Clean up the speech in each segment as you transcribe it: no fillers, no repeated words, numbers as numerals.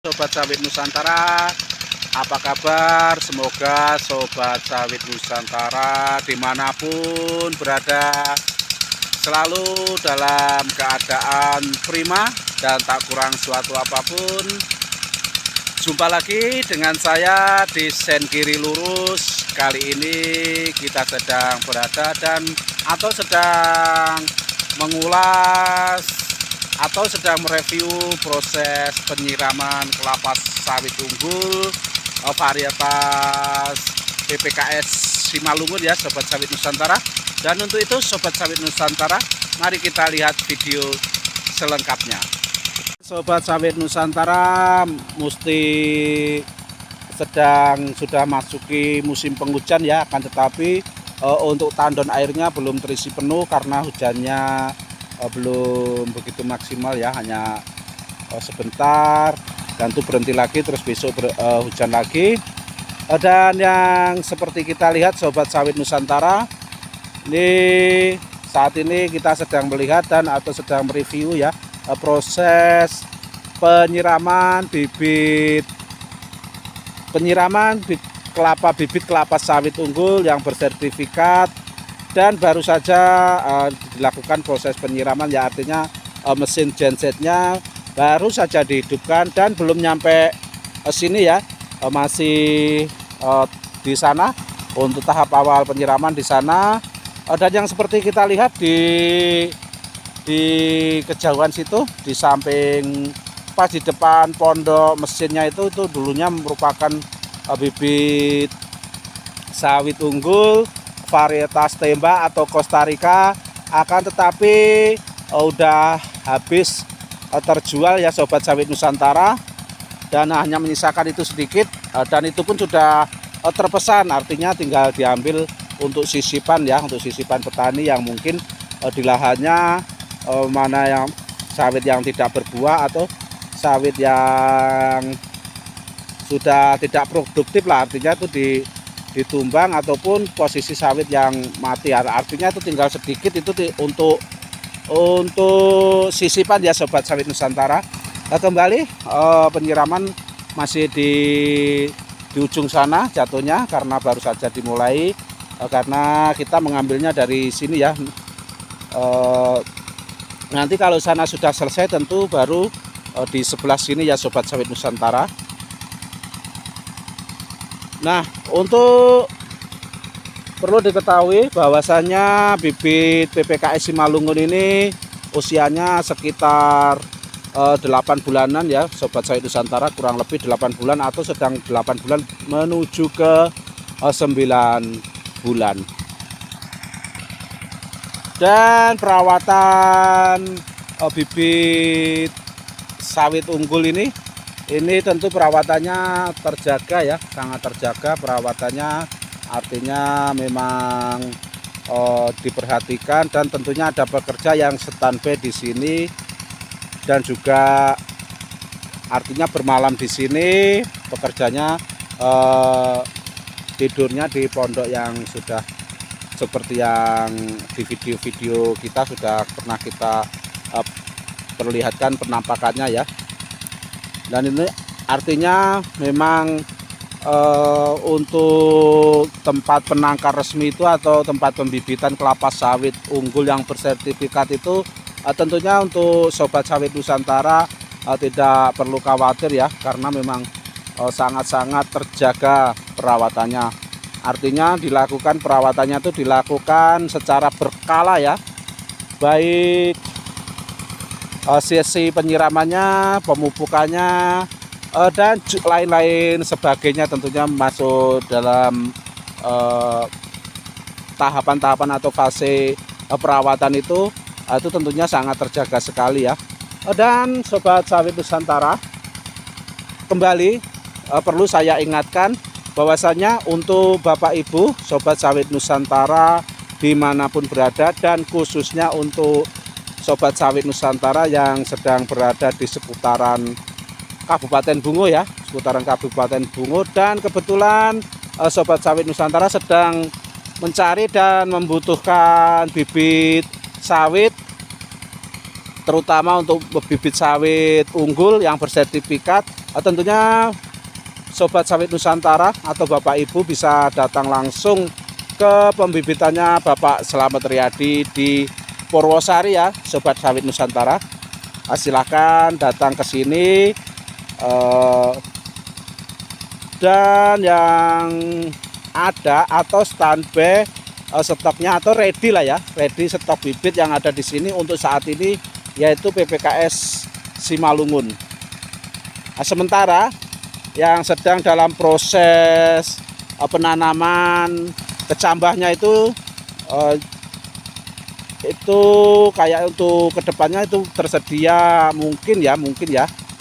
Sobat Sawit Nusantara, apa kabar? Semoga Sobat Sawit Nusantara dimanapun berada selalu dalam keadaan prima dan tak kurang suatu apapun. Jumpa lagi dengan saya di Sen Kiri Lurus. Kali ini kita sedang berada atau sedang mengulas atau sedang mereview proses penyiraman kelapa sawit unggul varietas PPKS Simalungun ya Sobat Sawit Nusantara. Dan untuk itu Sobat Sawit Nusantara, mari kita lihat video selengkapnya. Sobat Sawit Nusantara, mesti sudah masuki musim penghujan ya, akan tetapi untuk tandon airnya belum terisi penuh karena hujannya belum begitu maksimal ya, hanya sebentar dan itu berhenti lagi, terus besok hujan lagi. Dan yang seperti kita lihat Sobat Sawit Nusantara, ini saat ini kita sedang melihat dan atau sedang mereview ya proses penyiraman bibit bibit kelapa sawit unggul yang bersertifikat. Dan baru saja dilakukan proses penyiraman ya, artinya mesin gensetnya baru saja dihidupkan dan belum nyampe sini ya, masih di sana untuk tahap awal penyiraman di sana. Dan yang seperti kita lihat di kejauhan situ, di samping pas di depan pondok mesinnya itu dulunya merupakan bibit sawit unggul varietas tembak atau Costa Rica, akan tetapi udah habis terjual ya Sobat Sawit Nusantara, dan hanya menyisakan itu sedikit, dan itu pun sudah terpesan, artinya tinggal diambil untuk sisipan ya, untuk sisipan petani yang mungkin di lahannya mana yang sawit yang tidak berbuah atau sawit yang sudah tidak produktif lah, artinya itu ditumbang ataupun posisi sawit yang mati, artinya itu tinggal sedikit itu untuk sisipan ya Sobat Sawit Nusantara. Kembali penyiraman masih di ujung sana jatuhnya karena baru saja dimulai, karena kita mengambilnya dari sini ya. Nanti kalau sana sudah selesai tentu baru di sebelah sini ya Sobat Sawit Nusantara. Nah, untuk perlu diketahui bahwasannya bibit PPKS Simalungun ini usianya sekitar 8 bulanan ya Sobat Sawit Nusantara, kurang lebih 8 bulan atau sedang 8 bulan menuju ke 9 bulan. Dan perawatan bibit sawit unggul ini tentu perawatannya terjaga ya, sangat terjaga perawatannya, artinya memang diperhatikan, dan tentunya ada pekerja yang standby di sini dan juga artinya bermalam di sini pekerjanya, tidurnya di pondok yang sudah seperti yang di video-video kita sudah pernah kita perlihatkan penampakannya ya. Dan ini artinya memang untuk tempat penangkar resmi itu atau tempat pembibitan kelapa sawit unggul yang bersertifikat itu tentunya untuk Sobat Sawit Nusantara tidak perlu khawatir ya, karena memang sangat-sangat terjaga perawatannya. Artinya perawatannya itu dilakukan secara berkala ya, baik sesi penyiramannya, pemupukannya, dan lain-lain sebagainya tentunya masuk dalam tahapan-tahapan atau fase perawatan itu tentunya sangat terjaga sekali ya. Dan Sobat Sawit Nusantara, kembali perlu saya ingatkan bahwasanya untuk Bapak Ibu Sobat Sawit Nusantara dimanapun berada, dan khususnya untuk Sobat Sawit Nusantara yang sedang berada di seputaran Kabupaten Bungo ya, seputaran Kabupaten Bungo, dan kebetulan Sobat Sawit Nusantara sedang mencari dan membutuhkan bibit sawit terutama untuk bibit sawit unggul yang bersertifikat. Tentunya Sobat Sawit Nusantara atau Bapak Ibu bisa datang langsung ke pembibitannya Bapak Slamet Riyadi di Purwosari ya, Sobat Sawit Nusantara. Silakan datang ke sini. Dan yang ada atau standby stoknya atau ready lah ya, ready stok bibit yang ada di sini untuk saat ini yaitu PPKS Simalungun. Sementara yang sedang dalam proses penanaman kecambahnya itu kayak untuk kedepannya itu tersedia mungkin ya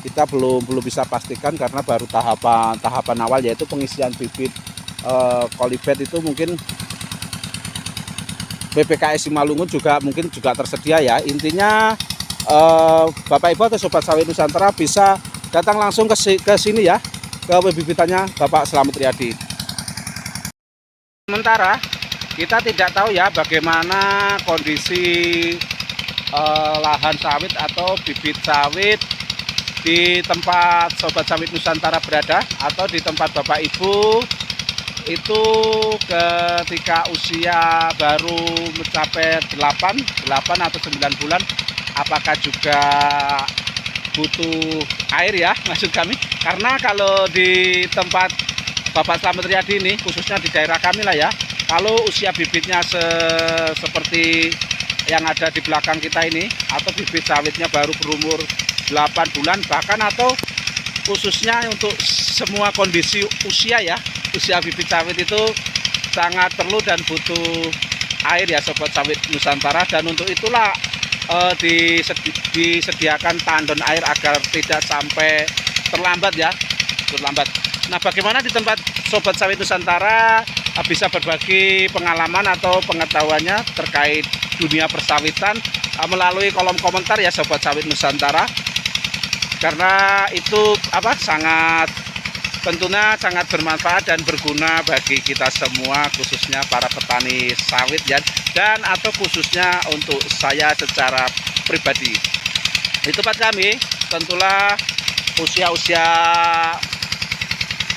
kita belum bisa pastikan karena baru tahapan awal, yaitu pengisian bibit kolibet itu mungkin PPKS Simalungun mungkin juga tersedia ya. Intinya Bapak Ibu atau Sobat Sawit Nusantara bisa datang langsung ke sini ya, ke pembibitannya Bapak Slamet Riyadi. Sementara kita tidak tahu ya bagaimana kondisi lahan sawit atau bibit sawit di tempat Sobat Sawit Nusantara berada atau di tempat Bapak Ibu itu ketika usia baru mencapai 8 atau 9 bulan, apakah juga butuh air ya, maksud kami. Karena kalau di tempat Bapak Slamet Riyadi ini, khususnya di daerah kami lah ya, kalau usia bibitnya seperti yang ada di belakang kita ini, atau bibit sawitnya baru berumur 8 bulan bahkan, atau khususnya untuk semua kondisi usia ya, usia bibit sawit itu sangat perlu dan butuh air ya Sobat Sawit Nusantara. Dan untuk itulah disediakan tandon air agar tidak sampai terlambat. Nah, bagaimana di tempat Sobat Sawit Nusantara bisa berbagi pengalaman atau pengetahuannya terkait dunia persawitan melalui kolom komentar ya Sobat Sawit Nusantara, karena itu tentunya sangat bermanfaat dan berguna bagi kita semua, khususnya para petani sawit ya, dan atau khususnya untuk saya secara pribadi. Di tempat kami tentulah usia-usia,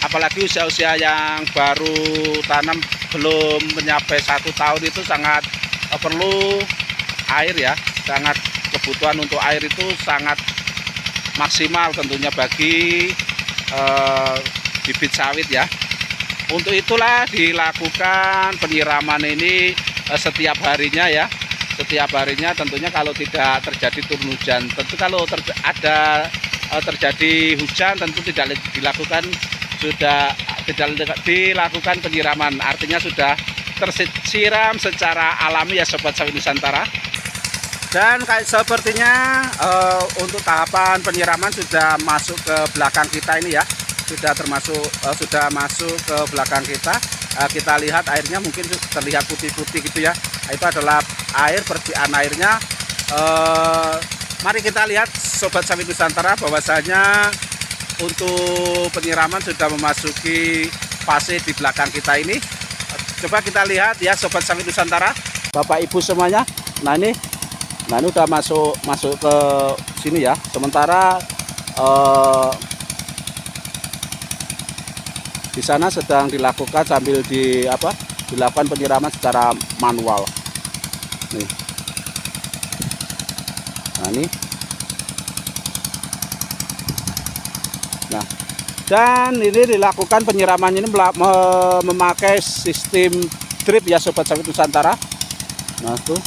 apalagi usia-usia yang baru tanam belum mencapai 1 tahun itu sangat perlu air ya, sangat kebutuhan untuk air itu sangat maksimal tentunya bagi bibit sawit ya. Untuk itulah dilakukan penyiraman ini setiap harinya ya, setiap harinya. Tentunya kalau tidak terjadi turun hujan, tentu kalau ada terjadi hujan tentu tidak dilakukan penyiraman, artinya sudah tersiram secara alami ya Sobat Sawit Nusantara. Dan kayak sepertinya untuk tahapan penyiraman sudah masuk ke belakang kita ini ya, sudah masuk ke belakang kita. Kita lihat airnya mungkin terlihat putih-putih gitu ya, itu adalah air, percikan airnya. Mari kita lihat Sobat Sawit Nusantara bahwasanya untuk penyiraman sudah memasuki fase di belakang kita ini. Coba kita lihat ya Sobat Sawit Nusantara, Bapak Ibu semuanya. Nah ini udah masuk ke sini ya. Sementara di sana sedang dilakukan sambil dilakukan penyiraman secara manual. Nih. Nah ini. Nah, dan ini dilakukan penyiraman ini memakai sistem drip ya Sobat Sawit Nusantara. Nah tuh.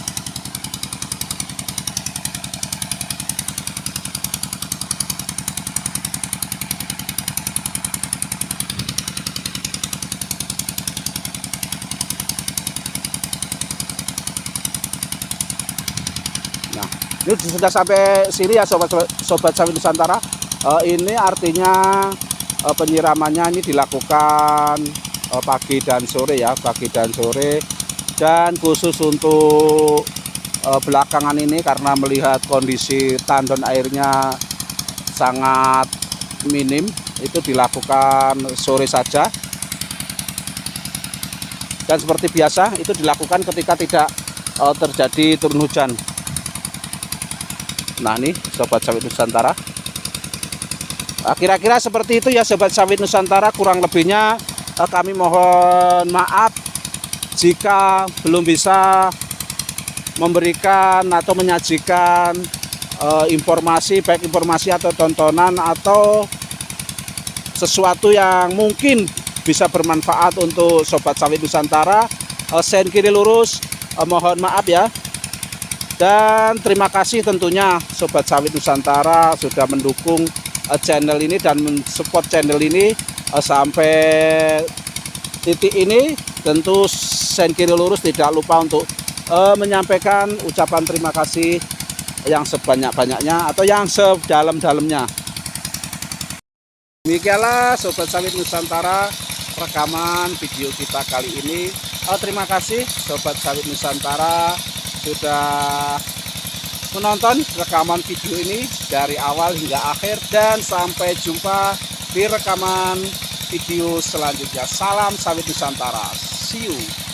Nah, ini sudah sampai sini ya Sobat Sawit Nusantara. Ini artinya penyiramannya ini dilakukan pagi dan sore ya, dan khusus untuk belakangan ini karena melihat kondisi tandon airnya sangat minim, itu dilakukan sore saja. Dan seperti biasa itu dilakukan ketika tidak terjadi turun hujan. Nah nih sobat sawit Nusantara, kira-kira seperti itu ya sobat sawit Nusantara. Kurang lebihnya kami mohon maaf jika belum bisa memberikan atau menyajikan informasi, baik informasi atau tontonan atau sesuatu yang mungkin bisa bermanfaat untuk sobat sawit Nusantara. Sen kiri lurus, mohon maaf ya. Dan terima kasih tentunya sobat sawit Nusantara sudah mendukung channel ini dan mensupport channel ini sampai titik ini. Tentu Sen kiri lurus tidak lupa untuk menyampaikan ucapan terima kasih yang sebanyak-banyaknya atau yang sedalam-dalamnya. Demikianlah sobat sawit Nusantara rekaman video kita kali ini. Terima kasih sobat sawit Nusantara sudah menonton rekaman video ini dari awal hingga akhir, dan sampai jumpa di rekaman video selanjutnya. Salam sawit Nusantara. See you.